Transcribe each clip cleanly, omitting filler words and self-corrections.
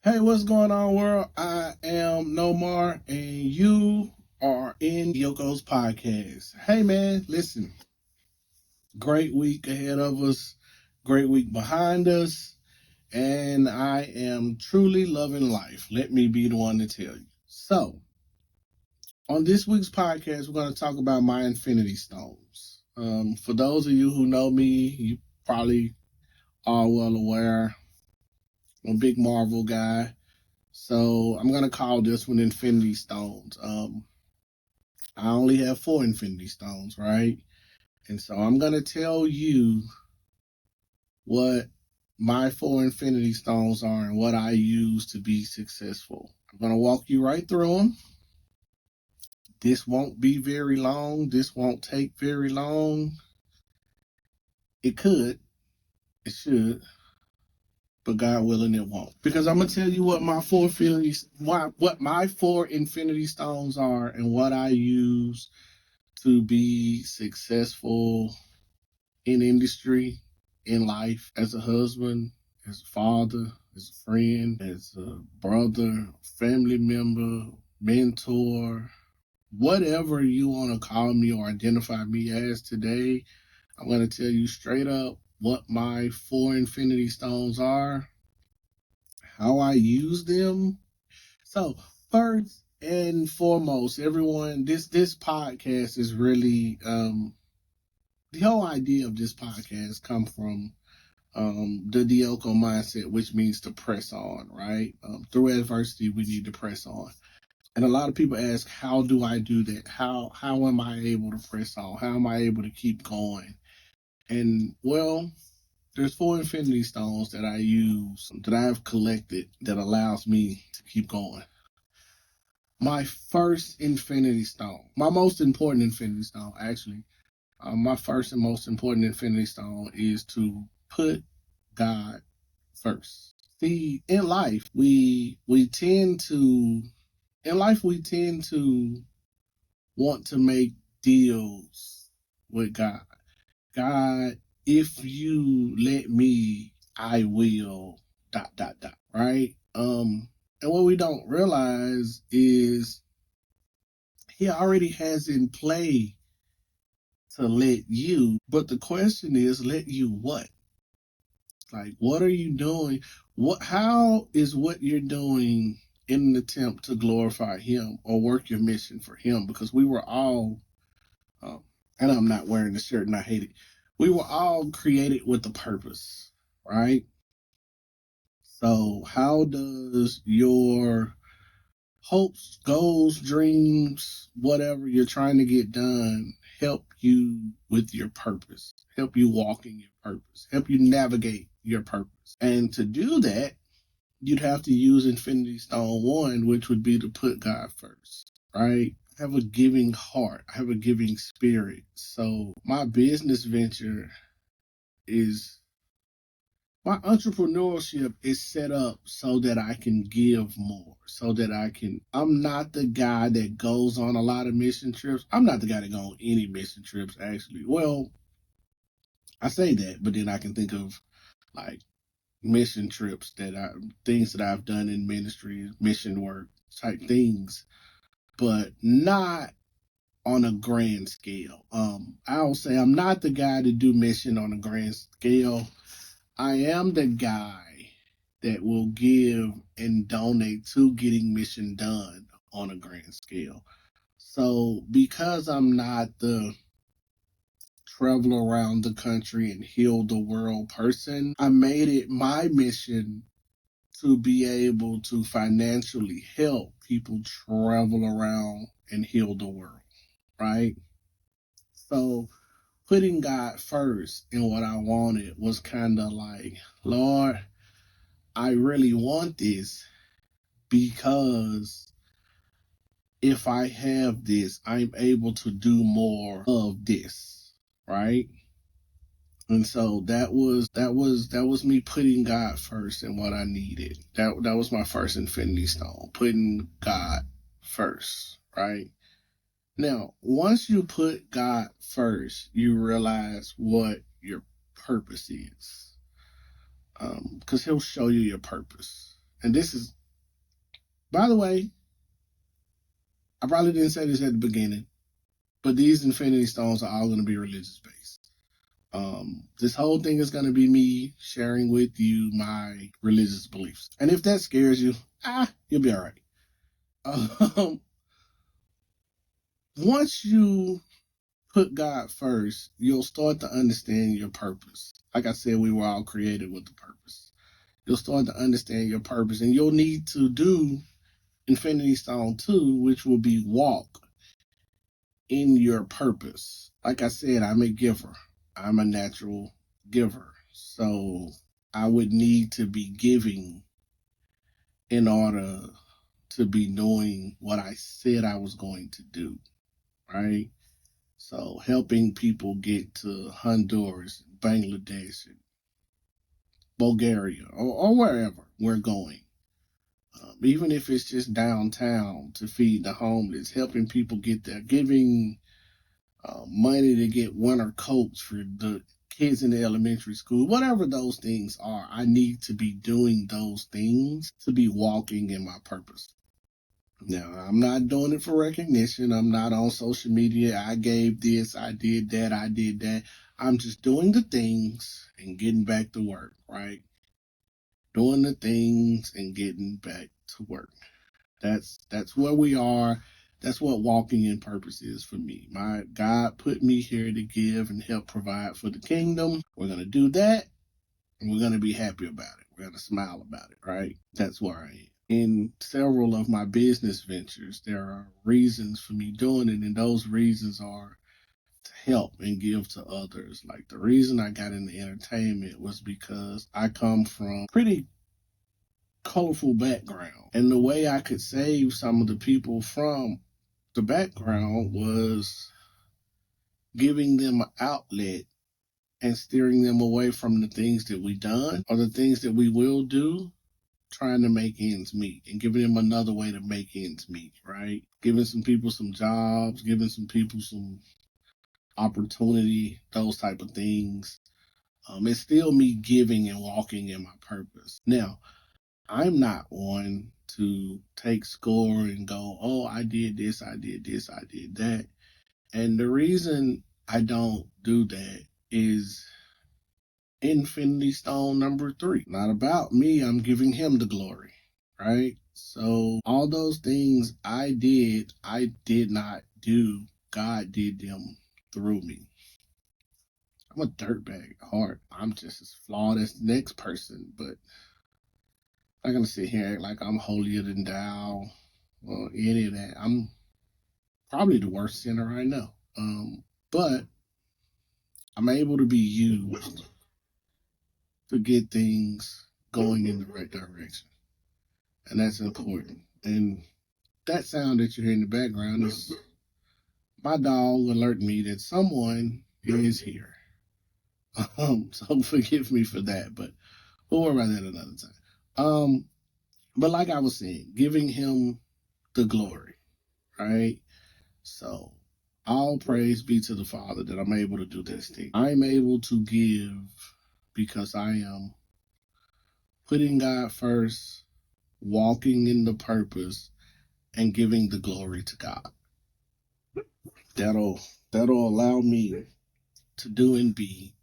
Hey, what's going on, world? I am Nomar, and you are in Dioko's Podcast. Hey, man, listen, great week ahead of us, great week behind us, and I am truly loving life. Let me be the one to tell you. So, on this week's podcast, we're going to talk about my infinity stones. For those of you who know me, you probably are well aware I'm a big Marvel guy. So I'm gonna call this one Infinity Stones. I only have 4 Infinity Stones, right? And so I'm gonna tell you what my 4 Infinity Stones are and what I use to be successful. I'm gonna walk you right through them. This won't be very long. This won't take very long. It could. It should. But God willing, it won't. Because I'm gonna tell you what my 4 Infinity Stones are and what I use to be successful in industry, in life, as a husband, as a father, as a friend, as a brother, family member, mentor, whatever you want to call me or identify me as today. I'm going to tell you straight up what my 4 Infinity Stones are, how I use them. So, first and foremost, everyone, this podcast is really the whole idea of this podcast come from the Dioko mindset, which means to press on, right? Through adversity, we need to press on. And a lot of people ask, how do I do that? How am I able to press on? How am I able to keep going? And well, there's 4 infinity stones that I use, that I have collected, that allows me to keep going. My first infinity stone, my most important infinity stone, actually, my first and most important infinity stone is to put God first. See, in life we tend to want to make deals with God. God, if you let me, I will dot dot dot, right? And what we don't realize is he already has in play to let you, but the question is, let you what? Like, what are you doing? How is what you're doing in an attempt to glorify him or work your mission for him? Because we were all, um, and I'm not wearing the shirt and I hate it. We were all created with a purpose, right? So how does your hopes, goals, dreams, whatever you're trying to get done, help you with your purpose, help you walk in your purpose, help you navigate your purpose? And to do that, you'd have to use Infinity Stone 1, which would be to put God first, right? I have a giving heart, I have a giving spirit. So my business venture is my entrepreneurship is set up so that I can give more, so that I'm not the guy that goes on a lot of mission trips. I'm not the guy that goes on any mission trips, actually. Well, I say that, but then I can think of like mission trips things that I've done in ministry, mission work type things, but not on a grand scale. I'll say I'm not the guy to do mission on a grand scale. I am the guy that will give and donate to getting mission done on a grand scale. So because I'm not the travel around the country and heal the world person, I made it my mission to be able to financially help people travel around and heal the world, right? So putting God first in what I wanted was kind of like, Lord, I really want this because if I have this, I'm able to do more of this, right? And so that was me putting God first in what I needed. That was my first infinity stone, putting God first, right? Now, once you put God first, you realize what your purpose is. Because he'll show you your purpose. and this is, by the way, I probably didn't say this at the beginning, but these infinity stones are all going to be religious based. This whole thing is going to be me sharing with you my religious beliefs. And if that scares you, you'll be all right. Once you put God first, you'll start to understand your purpose. Like I said, we were all created with a purpose. You'll start to understand your purpose, and you'll need to do Infinity Stone 2, which will be walk in your purpose. Like I said, I'm a giver. I'm a natural giver. So I would need to be giving in order to be doing what I said I was going to do, right? So helping people get to Honduras, Bangladesh, Bulgaria, or wherever we're going. Even if it's just downtown to feed the homeless, helping people get there, giving money to get winter coats for the kids in the elementary school, whatever those things are, I need to be doing those things to be walking in my purpose. Now, I'm not doing it for recognition. I'm not on social media. I gave this, I did that, I did that. I'm just doing the things and getting back to work, right? Doing the things and getting back to work. That's where we are. That's what walking in purpose is for me. My God put me here to give and help provide for the kingdom. We're going to do that, and we're going to be happy about it. We're going to smile about it, right? That's where I am. In several of my business ventures, there are reasons for me doing it, and those reasons are to help and give to others. Like the reason I got into entertainment was because I come from pretty colorful background, and the way I could save some of the people from the background was giving them an outlet and steering them away from the things that we done or the things that we will do, trying to make ends meet and giving them another way to make ends meet, right? Giving some people some jobs, giving some people some opportunity, those type of things. It's still me giving and walking in my purpose. Now, I'm not one to take score and go, oh, I did this, I did this, I did that. And the reason I don't do that is Infinity Stone number 3. Not about me, I'm giving him the glory, right? So all those things I did not do. God did them through me. I'm a dirtbag at heart. I'm just as flawed as the next person, but I'm not gonna sit here and act like I'm holier than thou or any of that. I'm probably the worst sinner I know. But I'm able to be used to get things going in the right direction. And that's important. And that sound that you hear in the background is my dog alerting me that someone is here. So forgive me for that, but we'll worry about that another time. But like I was saying, giving him the glory, right? So all praise be to the Father that I'm able to do this thing. I'm able to give because I am putting God first, walking in the purpose, and giving the glory to God. That'll allow me to do and be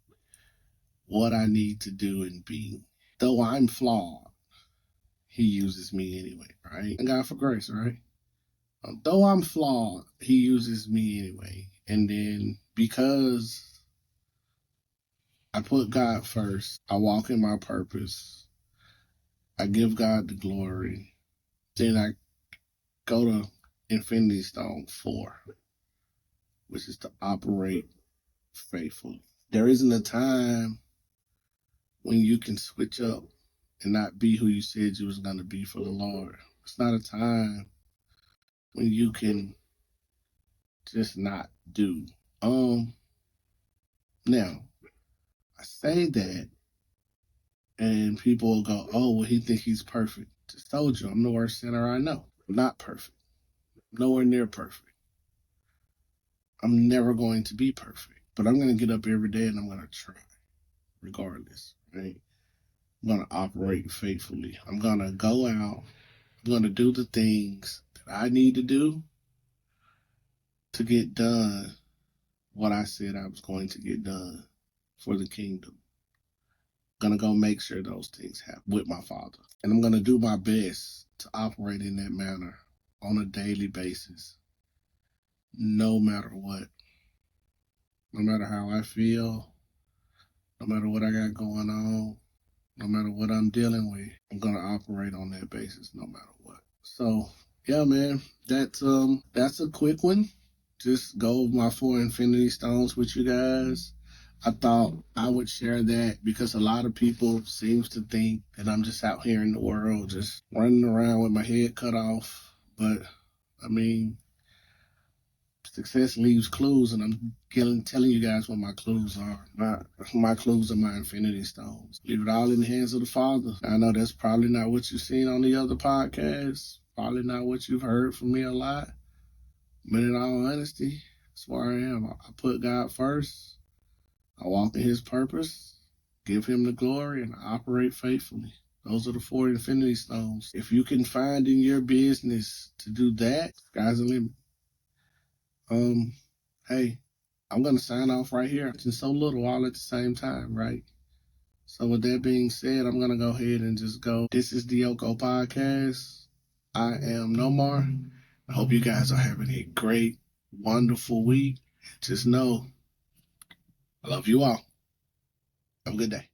what I need to do and be. Though I'm flawed, he uses me anyway, right? And God for grace, right? Though I'm flawed, he uses me anyway. And then because I put God first, I walk in my purpose, I give God the glory, then I go to Infinity Stone 4, which is to operate faithfully. There isn't a time when you can switch up and not be who you said you was going to be for the Lord. It's not a time when you can just not do. Now, I say that and people will go, oh, well, he think he's perfect. Just told you, I'm the worst sinner I know. I'm not perfect. Nowhere near perfect. I'm never going to be perfect. But I'm going to get up every day and I'm going to try, regardless, right? I'm going to operate faithfully. I'm going to go out. I'm going to do the things that I need to do to get done what I said I was going to get done for the kingdom. I'm going to go make sure those things happen with my Father. And I'm going to do my best to operate in that manner on a daily basis, no matter what. No matter how I feel, no matter what I got going on, no matter what I'm dealing with, I'm going to operate on that basis no matter what. So, yeah, man, that's a quick one. Just go over my 4 infinity stones with you guys. I thought I would share that because a lot of people seems to think that I'm just out here in the world just running around with my head cut off. But, I mean, success leaves clues, and I'm telling you guys what my clues are. My clues are my infinity stones. Leave it all in the hands of the Father. I know that's probably not what you've seen on the other podcasts. Probably not what you've heard from me a lot. But in all honesty, that's where I am. I put God first. I walk in His purpose, give Him the glory, and I operate faithfully. Those are the 4 infinity stones. If you can find in your business to do that, sky's the limit. Hey, I'm going to sign off right here. It's so little all at the same time, right? So with that being said, I'm going to go ahead and just go. This is Dioko Podcast. I am Nomar. I hope you guys are having a great, wonderful week. Just know, I love you all. Have a good day.